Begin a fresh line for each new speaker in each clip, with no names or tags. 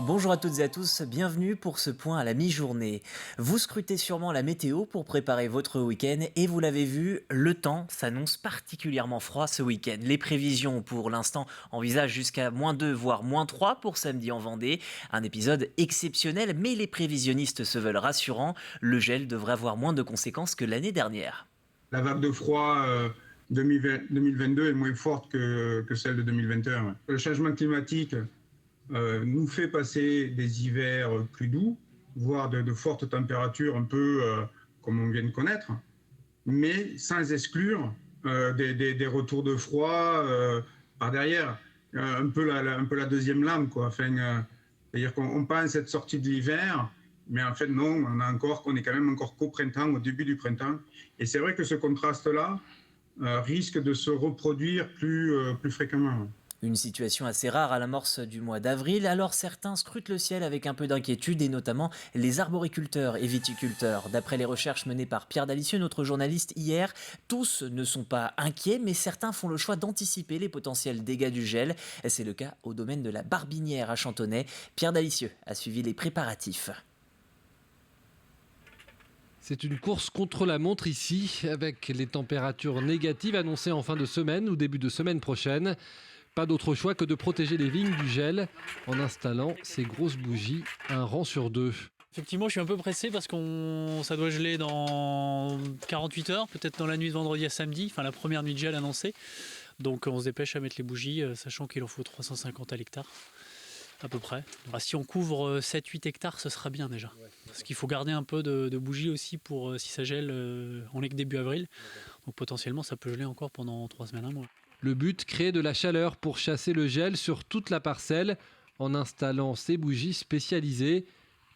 Bonjour à toutes et à tous, bienvenue pour ce point à la mi-journée. Vous scrutez sûrement la météo pour préparer votre week-end et vous l'avez vu, le temps s'annonce particulièrement froid ce week-end. Les prévisions pour l'instant envisagent jusqu'à -2 voire -3 pour samedi en Vendée. Un épisode exceptionnel mais les prévisionnistes se veulent rassurants, le gel devrait avoir moins de conséquences que l'année dernière.
La vague de froid 2022 est moins forte que celle de 2021. Ouais. Le changement climatique nous fait passer des hivers plus doux, voire de fortes températures, un peu comme on vient de connaître, mais sans exclure des retours de froid par derrière. Un peu la deuxième lame, quoi. C'est-à-dire qu'on pense être sorti de l'hiver, mais en fait, non, on est quand même encore qu'au printemps, au début du printemps. Et c'est vrai que ce contraste-là risque de se reproduire plus fréquemment.
Une situation assez rare à l'amorce du mois d'avril, alors certains scrutent le ciel avec un peu d'inquiétude et notamment les arboriculteurs et viticulteurs. D'après les recherches menées par Pierre Dalicieux, notre journaliste hier, tous ne sont pas inquiets mais certains font le choix d'anticiper les potentiels dégâts du gel. C'est le cas au domaine de la Barbinière à Chantonnay. Pierre Dalicieux a suivi les préparatifs.
C'est une course contre la montre ici, avec les températures négatives annoncées en fin de semaine ou début de semaine prochaine. Pas d'autre choix que de protéger les vignes du gel en installant ces grosses bougies, un rang sur deux.
Effectivement, je suis un peu pressé parce ça doit geler dans 48 heures, peut-être dans la nuit de vendredi à samedi, enfin la première nuit de gel annoncée. Donc on se dépêche à mettre les bougies, sachant qu'il en faut 350 à l'hectare, à peu près. Alors, si on couvre 7-8 hectares, ce sera bien déjà. Parce qu'il faut garder un peu de bougies aussi pour si ça gèle, on n'est que début avril. Donc potentiellement, ça peut geler encore pendant 3 semaines, un mois.
Le but, créer de la chaleur pour chasser le gel sur toute la parcelle en installant ces bougies spécialisées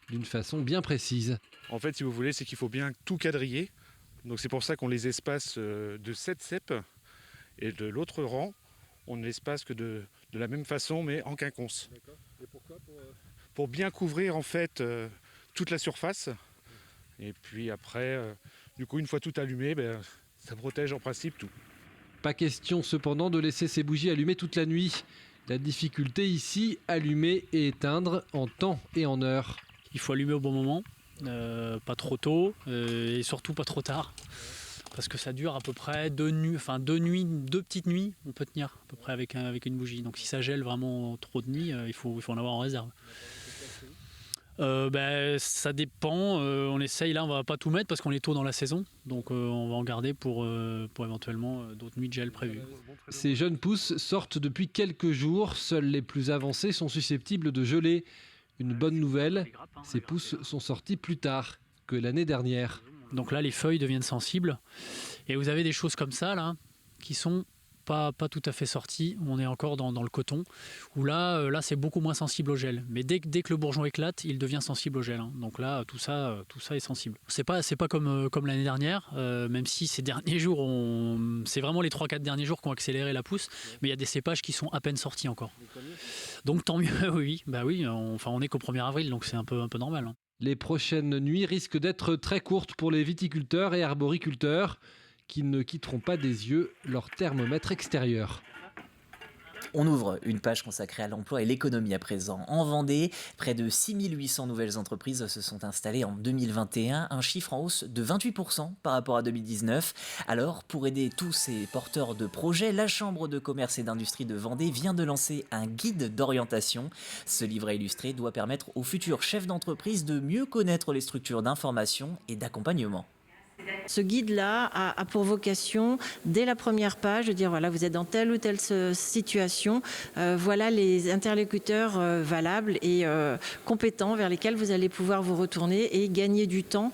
d'une façon bien précise.
En fait, si vous voulez, c'est qu'il faut bien tout quadriller. Donc c'est pour ça qu'on les espace de 7 cèpes. Et de l'autre rang, on ne l'espace que de la même façon, mais en quinconce.
D'accord. Et pourquoi
Pour bien couvrir en fait toute la surface. Et puis après, du coup, une fois tout allumé, ça protège en principe tout.
Pas question cependant de laisser ces bougies allumées toute la nuit. La difficulté ici, allumer et éteindre en temps et en heure.
Il faut allumer au bon moment, pas trop tôt et surtout pas trop tard. Parce que ça dure à peu près 2 petites nuits, on peut tenir à peu près avec une bougie. Donc si ça gèle vraiment trop de nuits, il faut en avoir en réserve. Ça dépend, on essaye, là on va pas tout mettre parce qu'on est tôt dans la saison, donc on va en garder pour éventuellement d'autres nuits de gel prévues.
Ces jeunes pousses sortent depuis quelques jours, seuls les plus avancés sont susceptibles de geler. Une bonne nouvelle, ces pousses sont sorties plus tard que l'année dernière.
Donc là les feuilles deviennent sensibles et vous avez des choses comme ça là qui sont pas tout à fait sorties, on est encore dans le coton, où là c'est beaucoup moins sensible au gel. Mais dès que le bourgeon éclate, il devient sensible au gel. Donc là, tout ça est sensible. C'est pas comme l'année dernière, même si ces derniers jours, c'est vraiment les 3-4 derniers jours qui ont accéléré la pousse, mais il y a des cépages qui sont à peine sortis encore. Donc tant mieux, oui. On est qu'au 1er avril, donc c'est un peu normal.
Les prochaines nuits risquent d'être très courtes pour les viticulteurs et arboriculteurs, qui ne quitteront pas des yeux leur thermomètre extérieur.
On ouvre une page consacrée à l'emploi et l'économie à présent. En Vendée, près de 6800 nouvelles entreprises se sont installées en 2021, un chiffre en hausse de 28% par rapport à 2019. Alors, pour aider tous ces porteurs de projets, la Chambre de commerce et d'industrie de Vendée vient de lancer un guide d'orientation. Ce livret illustré doit permettre aux futurs chefs d'entreprise de mieux connaître les structures d'information et d'accompagnement.
Ce guide-là a pour vocation, dès la première page, de dire voilà, vous êtes dans telle ou telle situation, voilà les interlocuteurs valables et compétents vers lesquels vous allez pouvoir vous retourner et gagner du temps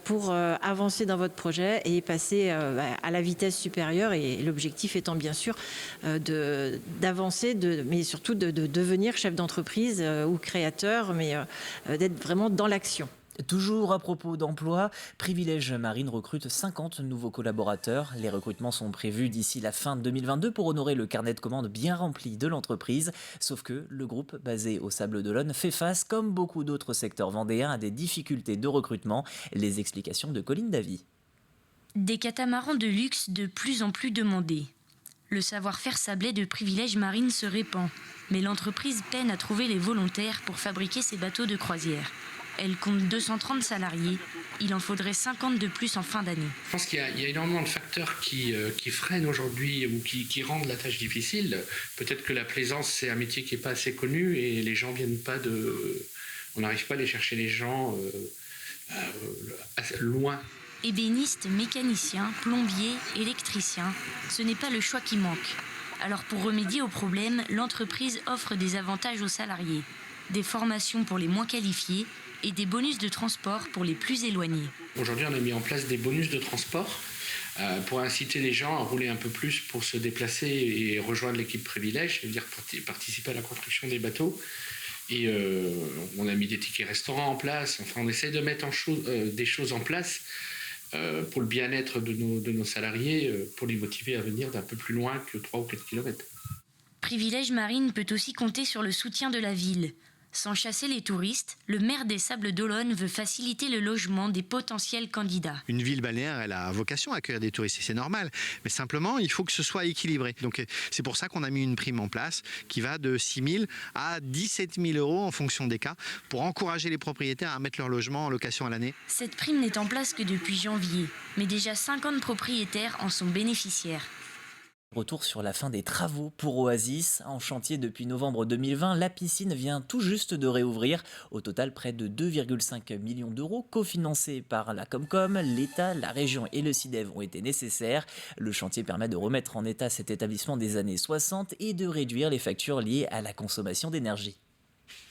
pour avancer dans votre projet et passer à la vitesse supérieure. Et l'objectif étant bien sûr d'avancer, mais surtout de devenir chef d'entreprise ou créateur, mais d'être vraiment dans l'action.
Toujours à propos d'emploi, Privilège Marine recrute 50 nouveaux collaborateurs. Les recrutements sont prévus d'ici la fin de 2022 pour honorer le carnet de commandes bien rempli de l'entreprise. Sauf que le groupe basé au Sables-d'Olonne fait face, comme beaucoup d'autres secteurs vendéens, à des difficultés de recrutement. Les explications de Colline Davy.
Des catamarans de luxe de plus en plus demandés. Le savoir-faire sablé de Privilèges Marine se répand, mais l'entreprise peine à trouver les volontaires pour fabriquer ses bateaux de croisière. Elle compte 230 salariés, il en faudrait 50 de plus en fin d'année.
Je pense qu'il y a énormément de facteurs qui freinent aujourd'hui ou qui rendent la tâche difficile. Peut-être que la plaisance, c'est un métier qui n'est pas assez connu et les gens viennent pas on n'arrive pas à aller chercher les gens loin.
Ébéniste, mécanicien, plombier, électricien, ce n'est pas le choix qui manque. Alors pour remédier au problème, l'entreprise offre des avantages aux salariés, des formations pour les moins qualifiés et des bonus de transport pour les plus éloignés.
Aujourd'hui, on a mis en place des bonus de transport pour inciter les gens à rouler un peu plus pour se déplacer et rejoindre l'équipe Privilèges, c'est-à-dire participer à la construction des bateaux. Et on a mis des tickets restaurants en place. Enfin, on essaie de mettre des choses en place pour le bien-être de nos salariés, pour les motiver à venir d'un peu plus loin que 3 ou 4 kilomètres.
Privilèges Marine peut aussi compter sur le soutien de la ville. Sans chasser les touristes, le maire des Sables d'Olonne veut faciliter le logement des potentiels candidats.
Une ville balnéaire, elle a vocation à accueillir des touristes et c'est normal. Mais simplement, il faut que ce soit équilibré. Donc c'est pour ça qu'on a mis une prime en place qui va de 6 000 à 17 000 euros en fonction des cas pour encourager les propriétaires à mettre leur logement en location à l'année.
Cette prime n'est en place que depuis janvier, mais déjà 50 propriétaires en sont bénéficiaires.
Retour sur la fin des travaux pour Oasis. En chantier depuis novembre 2020, la piscine vient tout juste de réouvrir. Au total, près de 2,5 millions d'euros cofinancés par la Comcom, l'État, la région et le CIDEV ont été nécessaires. Le chantier permet de remettre en état cet établissement des années 60 et de réduire les factures liées à la consommation d'énergie.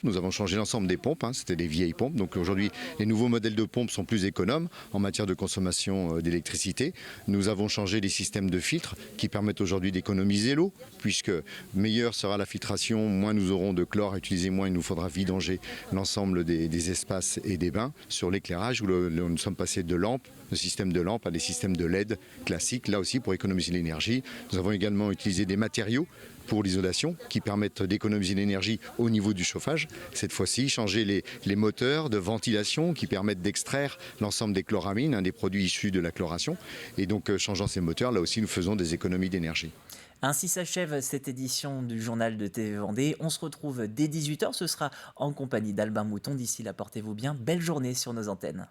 Nous avons changé l'ensemble des pompes, c'était des vieilles pompes. Donc aujourd'hui, les nouveaux modèles de pompes sont plus économes en matière de consommation d'électricité. Nous avons changé les systèmes de filtres qui permettent aujourd'hui d'économiser l'eau, puisque meilleure sera la filtration, moins nous aurons de chlore à utiliser, moins il nous faudra vidanger l'ensemble des espaces et des bains. Sur l'éclairage, où nous sommes passés de lampes, de systèmes de lampes à des systèmes de LED classiques, là aussi pour économiser l'énergie. Nous avons également utilisé des matériaux pour l'isolation qui permettent d'économiser l'énergie au niveau du chauffage. Cette fois-ci, changer les moteurs de ventilation qui permettent d'extraire l'ensemble des chloramines, des produits issus de la chloration. Et donc, changeant ces moteurs, là aussi, nous faisons des économies d'énergie.
Ainsi s'achève cette édition du journal de TV Vendée. On se retrouve dès 18h. Ce sera en compagnie d'Albin Mouton. D'ici là, portez-vous bien. Belle journée sur nos antennes.